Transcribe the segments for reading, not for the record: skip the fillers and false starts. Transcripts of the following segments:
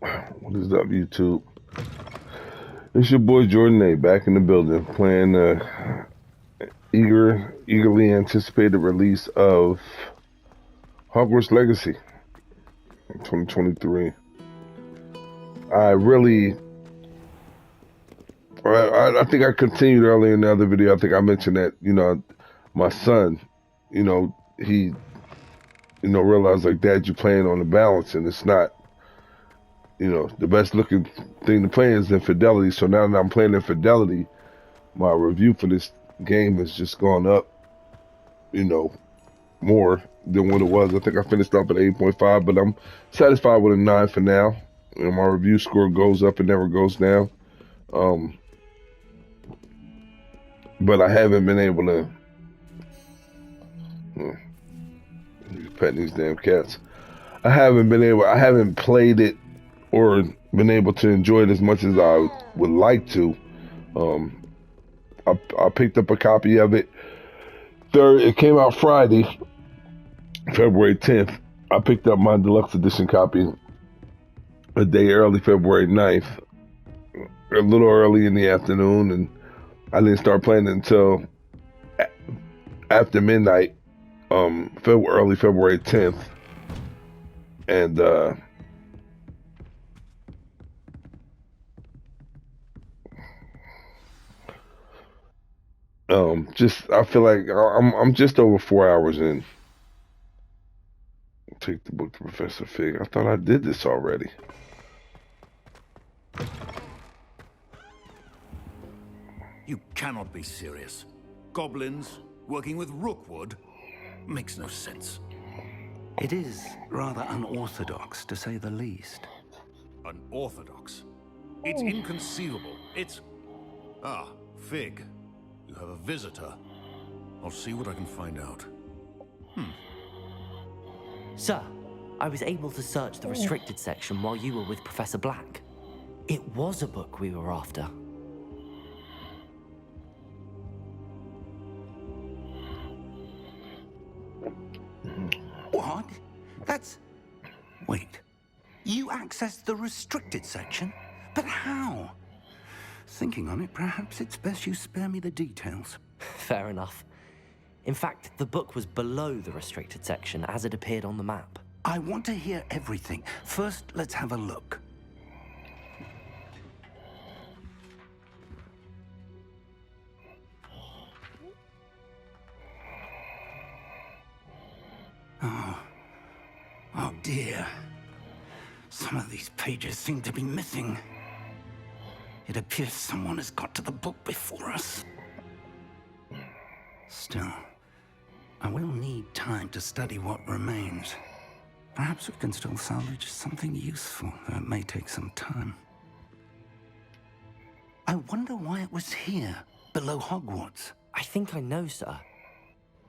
What is up, YouTube? It's your boy Jordan A back in the building, playing eagerly anticipated release of Hogwarts Legacy 2023. I think I continued earlier in the other video. I think I mentioned that, my son, he, realized like, Dad, you're playing on the balance and it's not, the best looking thing to play is Infidelity. So now that I'm playing Infidelity, my review for this game has just gone up, more than what it was. I think I finished off at 8.5, but I'm satisfied with a 9 for now. My review score goes up and never goes down. But I haven't been able to pet these damn cats. I haven't played it or been able to enjoy it as much as I would like to. I picked up a copy of it. It came out Friday, February 10th. I picked up my deluxe edition copy a day early, February 9th, a little early in the afternoon, and I didn't start playing it until after midnight, early February 10th, and I feel like I'm just over 4 hours in. Take the book to Professor Fig. I thought I did this already. You cannot be serious. Goblins working with Rookwood makes no sense. It is rather unorthodox, to say the least. Unorthodox? It's inconceivable. It's... Ah, Fig. You have a visitor. I'll see what I can find out. Sir, I was able to search the restricted section while you were with Professor Black. It was a book we were after. What? Wait. You accessed the restricted section? But how? Thinking on it, perhaps it's best you spare me the details. Fair enough. In fact, the book was below the restricted section as it appeared on the map. I want to hear everything. First, let's have a look. Oh dear. Some of these pages seem to be missing. It appears someone has got to the book before us. Still, I will need time to study what remains. Perhaps we can still salvage something useful, though it may take some time. I wonder why it was here, below Hogwarts. I think I know, sir.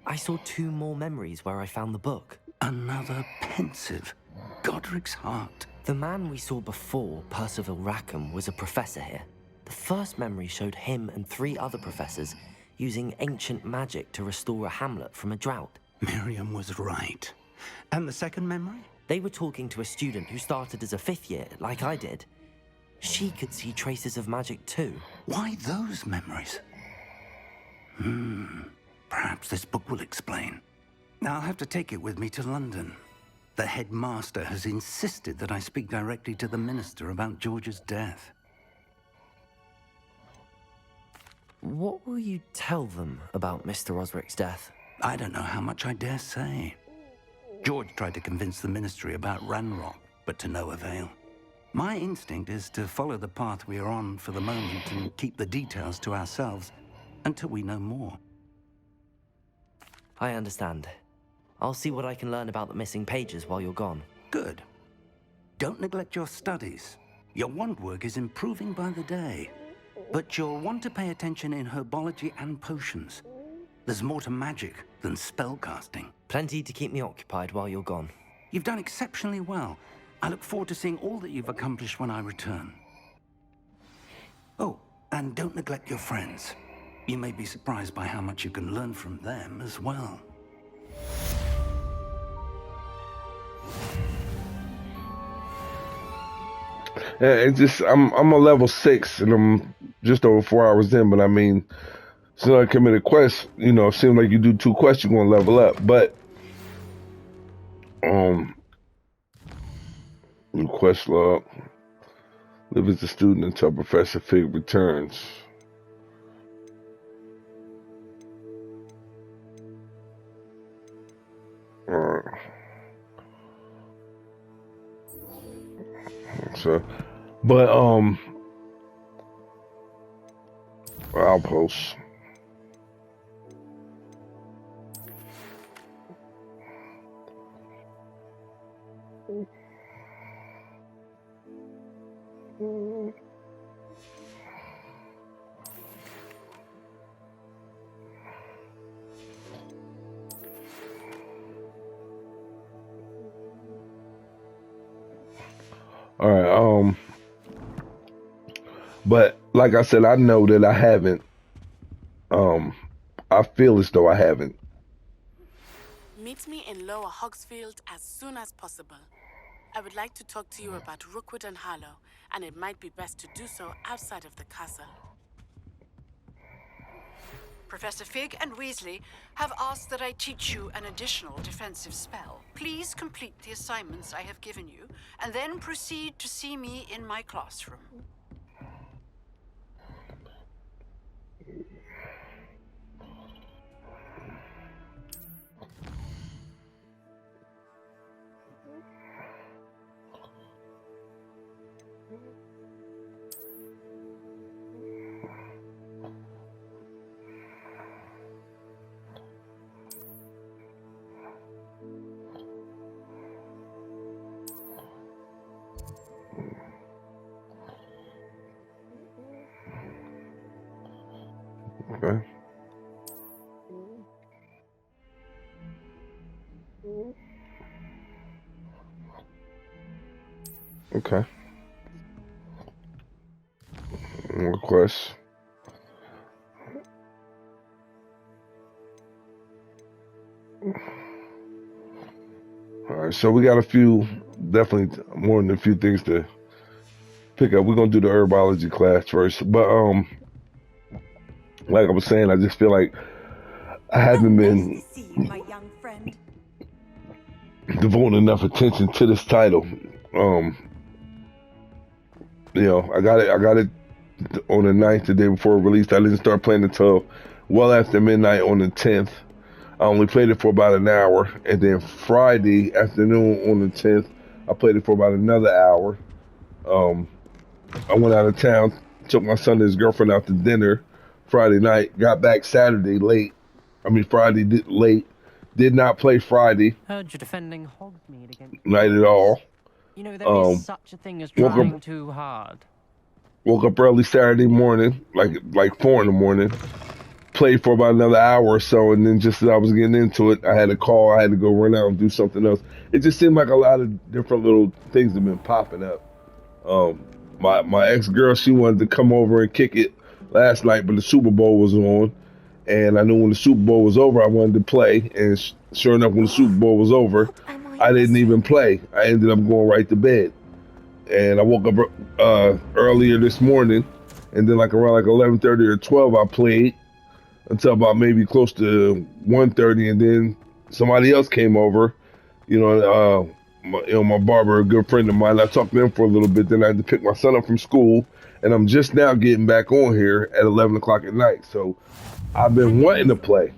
I saw 2 more memories where I found the book. Another pensive, Godric's heart. The man we saw before, Percival Rackham, was a professor here. The first memory showed him and 3 other professors using ancient magic to restore a hamlet from a drought. Miriam was right. And the second memory? They were talking to a student who started as a 5th year, like I did. She could see traces of magic too. Why those memories? Perhaps this book will explain. Now I'll have to take it with me to London. The headmaster has insisted that I speak directly to the minister about George's death. What will you tell them about Mr. Osric's death? I don't know how much I dare say. George tried to convince the ministry about Ranrock, but to no avail. My instinct is to follow the path we are on for the moment and keep the details to ourselves until we know more. I understand. I'll see what I can learn about the missing pages while you're gone. Good. Don't neglect your studies. Your wand work is improving by the day. But you'll want to pay attention in herbology and potions. There's more to magic than spellcasting. Plenty to keep me occupied while you're gone. You've done exceptionally well. I look forward to seeing all that you've accomplished when I return. Oh, and don't neglect your friends. You may be surprised by how much you can learn from them as well. Yeah, it just I'm a level 6 and I'm just over 4 hours in, but I mean, so I commit a quest, you know, it seems like you do 2 quests, you're gonna level up. But new quest log. Live as a student until Professor Fig returns. Alright. So, but outposts. All right. But like I said, I know that I haven't. I feel as though I haven't. Meet me in Lower Hogsfield as soon as possible. I would like to talk to you about Rookwood and Harlow, and it might be best to do so outside of the castle. Professor Fig and Weasley have asked that I teach you an additional defensive spell. Please complete the assignments I have given you, and then proceed to see me in my classroom. Okay. Okay. Request. All right, so we got a few, definitely more than a few things to pick up. We're gonna do the herbology class first, but like I was saying, I just feel like I haven't been my young friend. devoting enough attention to this title. You know, I got it on the 9th, the day before release. I didn't start playing until well after midnight on the 10th. I only played it for about an hour, and then Friday afternoon on the 10th, I played it for about another hour. I went out of town, took my son and his girlfriend out to dinner Friday night, got back Saturday late. Friday late. Did not play Friday Heard you're defending Hogsmeade against night at all. You know, there is such a thing as trying too hard. Woke up early Saturday morning, like 4 in the morning. Played for about another hour or so, and then just as I was getting into it, I had a call. I had to go run out and do something else. It just seemed like a lot of different little things have been popping up. My ex-girl, she wanted to come over and kick it last night, but the Super Bowl was on, and I knew when the Super Bowl was over, I wanted to play. And sure enough, when the Super Bowl was over, I didn't even play. I ended up going right to bed. And I woke up earlier this morning, and then around 11:30 or 12, I played until about maybe close to 1:30, and then somebody else came over. My barber, a good friend of mine. I talked to him for a little bit. Then I had to pick my son up from school, and I'm just now getting back on here at 11 o'clock at night. So I've been wanting to play.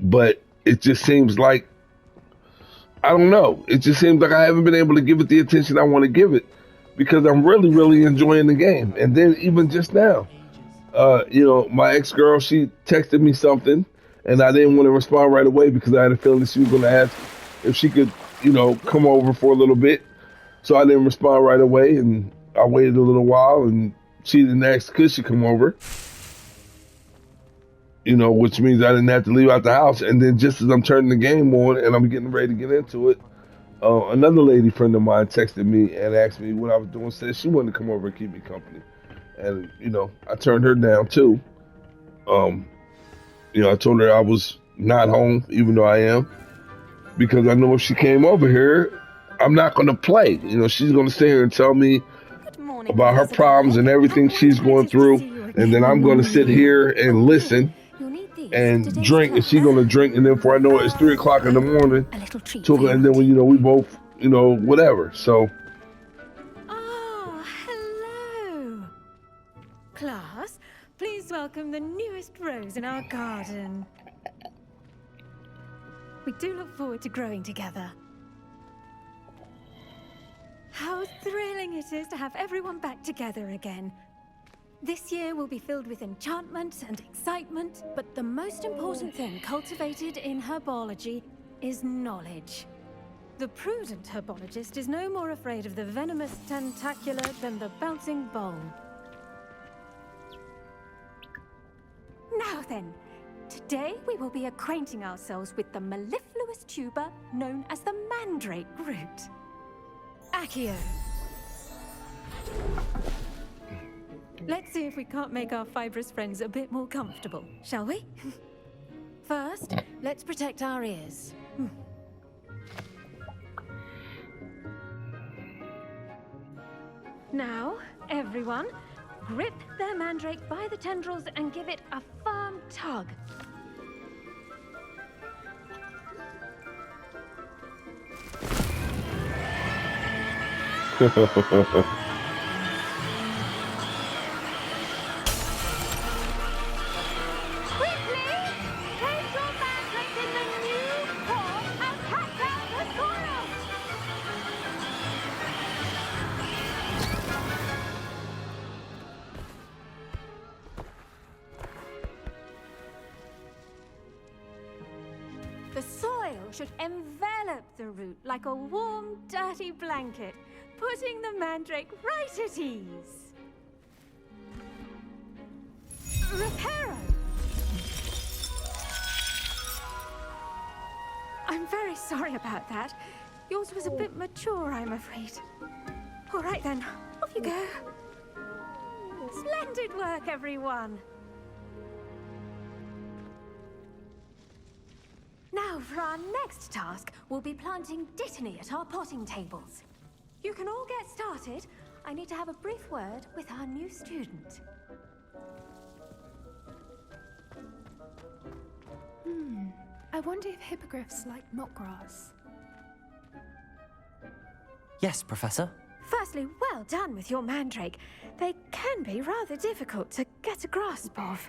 But it just seems like, I don't know. It just seems like I haven't been able to give it the attention I want to give it, because I'm really, really enjoying the game. And then even just now, my ex-girl, she texted me something, and I didn't want to respond right away because I had a feeling that she was going to ask if she could, come over for a little bit. So I didn't respond right away, and I waited a little while, and she didn't ask could she come over, which means I didn't have to leave out the house. And then just as I'm turning the game on and I'm getting ready to get into it, another lady friend of mine texted me and asked me what I was doing, said she wanted to come over and keep me company. And, I turned her down too. I told her I was not home, even though I am, because I know if she came over here, I'm not going to play. You know, she's going to sit here and tell me about her problems and everything she's going through, and then I'm going to sit here and listen and drink, and she's going to drink, and then before I know it, it's 3 o'clock in the morning, and then we both, whatever. So. Oh, hello, class. Please welcome the newest rose in our garden. We do look forward to growing together. How thrilling it is to have everyone back together again. This year will be filled with enchantment and excitement, but the most important thing cultivated in herbology is knowledge. The prudent herbologist is no more afraid of the venomous tentacula than the bouncing bulb. Now then, today we will be acquainting ourselves with the mellifluous tuber known as the mandrake root. Accio. Let's see if we can't make our fibrous friends a bit more comfortable, shall we? First, let's protect our ears. Now, everyone, grip their mandrake by the tendrils and give it a firm tug. The soil should envelop the root like a warm, dirty blanket, putting the mandrake right at ease. Reparo! I'm very sorry about that. Yours was a bit mature, I'm afraid. All right then, off you go. Splendid work, everyone. Now, for our next task, we'll be planting dittany at our potting tables. You can all get started. I need to have a brief word with our new student. I wonder if hippogriffs like knotgrass. Yes, Professor. Firstly, well done with your mandrake. They can be rather difficult to get a grasp of.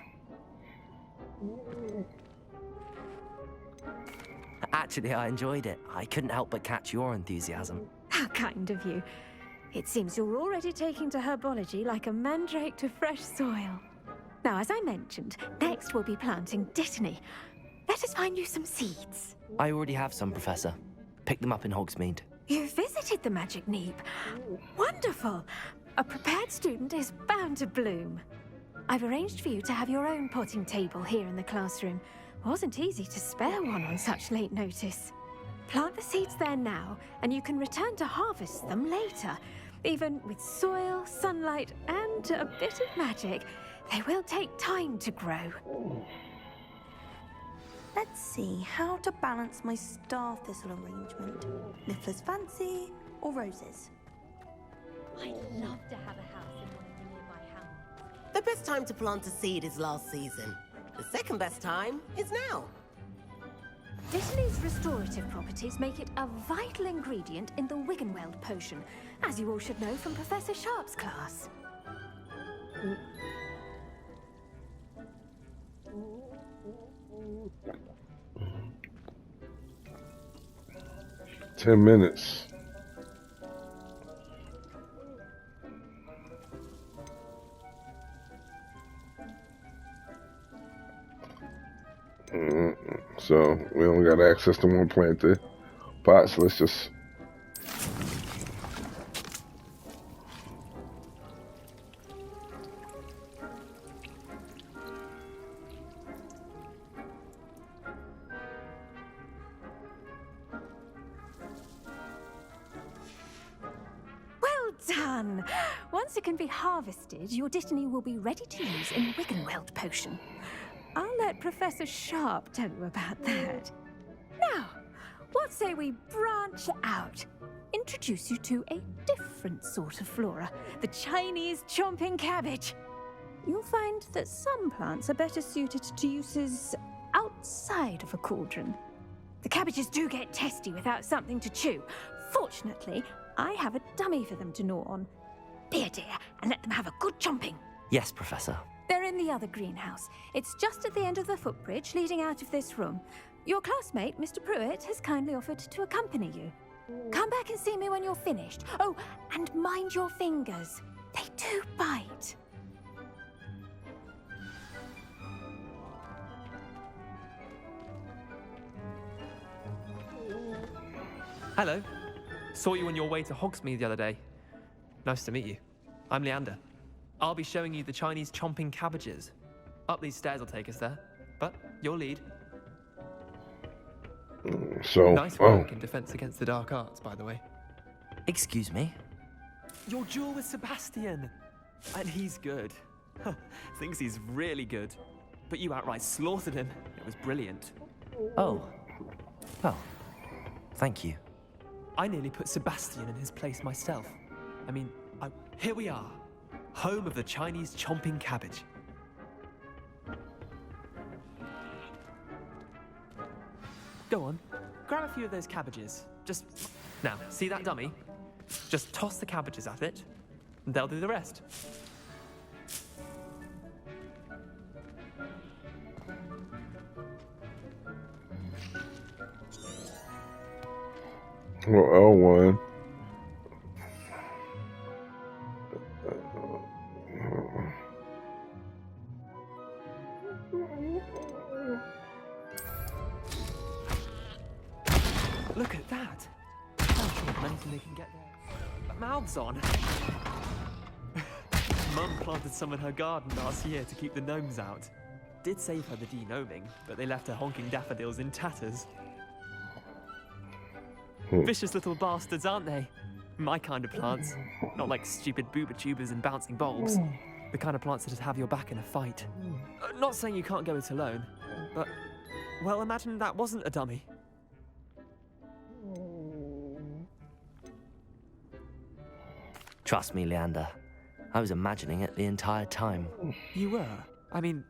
Actually, I enjoyed it. I couldn't help but catch your enthusiasm. How kind of you. It seems you're already taking to herbology like a mandrake to fresh soil. Now, as I mentioned, next we'll be planting dittany. Let us find you some seeds. I already have some, Professor. Pick them up in Hogsmeade. You visited the Magic Neep. Wonderful. A prepared student is bound to bloom. I've arranged for you to have your own potting table here in the classroom. Wasn't easy to spare one on such late notice. Plant the seeds there now, and you can return to harvest them later. Even with soil, sunlight, and a bit of magic, they will take time to grow. Let's see how to balance my star thistle arrangement. Niffler's fancy or roses? I'd love to have a house in one of the nearby hamlets. The best time to plant a seed is last season. The second best time is now. Dittany's restorative properties make it a vital ingredient in the Wiggenweld potion, as you all should know from Professor Sharp's class. 10 minutes. So we only got access to one planted pot, so let's just done! Once it can be harvested, your dittany will be ready to use in Wiggenweld potion. I'll let Professor Sharp tell you about that. Now, what say we branch out. Introduce you to a different sort of flora, the Chinese chomping cabbage. You'll find that some plants are better suited to uses outside of a cauldron. The cabbages do get testy without something to chew. Fortunately, I have a dummy for them to gnaw on. Be a dear and let them have a good chomping. Yes, Professor. They're in the other greenhouse. It's just at the end of the footbridge leading out of this room. Your classmate, Mr. Pruitt, has kindly offered to accompany you. Come back and see me when you're finished. Oh, and mind your fingers. They do bite. Hello. Saw you on your way to Hogsmeade the other day. Nice to meet you. I'm Leander. I'll be showing you the Chinese chomping cabbages. Up these stairs will take us there, but your lead. So, nice work in defense against the dark arts, by the way. Excuse me? Your duel with Sebastian! And he's good. Thinks he's really good. But you outright slaughtered him. It was brilliant. Oh. Well, thank you. I nearly put Sebastian in his place myself. I mean, here we are. Home of the Chinese chomping cabbage. Go on, grab a few of those cabbages. Now, see that dummy? Just toss the cabbages at it, and they'll do the rest. Well, L1. Look at that! Anything they can get their mouths on. Mum planted some in her garden last year to keep the gnomes out. Did save her the de-gnoming, but they left her honking daffodils in tatters. Vicious little bastards, aren't they? My kind of plants. Not like stupid booba tubers and bouncing bulbs. The kind of plants that just have your back in a fight. Not saying you can't go it alone, but, well, imagine that wasn't a dummy. Trust me, Leander. I was imagining it the entire time. You were? I mean,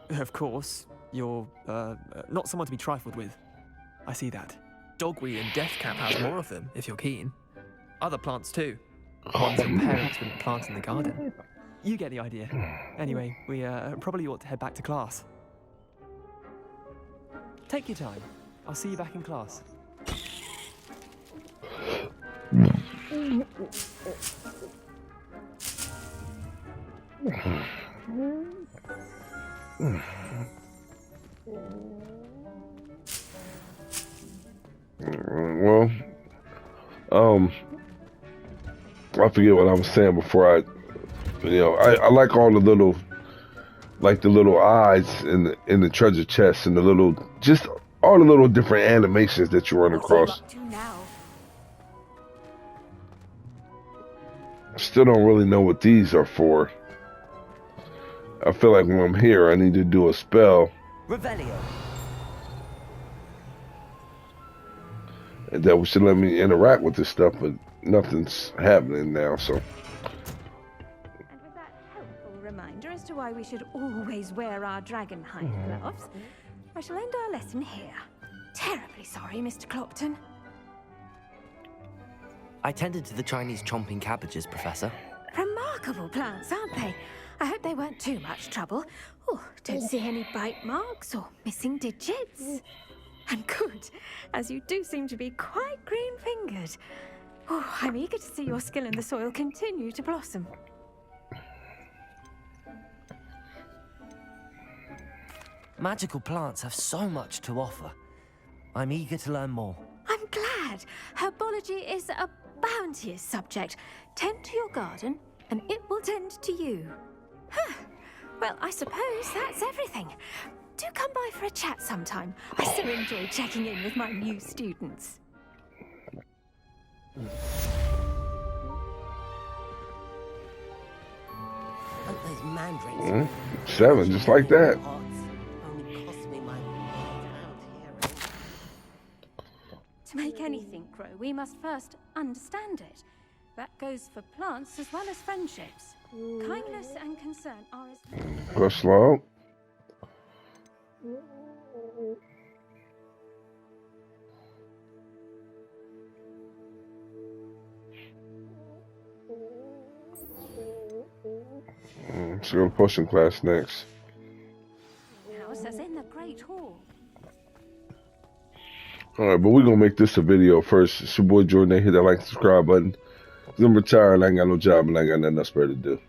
of course, you're, not someone to be trifled with. I see that. Dogweed and Deathcap has more of them, if you're keen. Other plants, too. Ones your parents wouldn't plant in the garden. You get the idea. Anyway, we, probably ought to head back to class. Take your time. I'll see you back in class. Well, I forget what I was saying before I like all the little, like the little eyes in the treasure chest and the little, just all the little different animations that you run across. I still don't really know what these are for. I feel like when I'm here, I need to do a spell. Revelio. And that should let me interact with this stuff, but nothing's happening now, so. And with that helpful reminder as to why we should always wear our dragonhide gloves, I shall end our lesson here. Terribly sorry, Mr. Clopton. I tended to the Chinese chomping cabbages, Professor. Remarkable plants, aren't they? I hope they weren't too much trouble. Oh, don't see any bite marks or missing digits. And good, as you do seem to be quite green-fingered. Oh, I'm eager to see your skill in the soil continue to blossom. Magical plants have so much to offer. I'm eager to learn more. I'm glad. Herbology is a bounteous subject. Tend to your garden, and it will tend to you. Huh. Well, I suppose that's everything. Do come by for a chat sometime. I so enjoy checking in with my new students. Those mandrake 7, just like that. To make grow, we must first understand it. That goes for plants as well as friendships. Kindness and concern are as... Go slow. Let's go to potion class next. House as in the Great Hall. Alright, but we're gonna make this a video first. It's your boy Jordan. Hit that like and subscribe button. 'Cause I'm retired, I ain't got no job, and I ain't got nothing else better to do.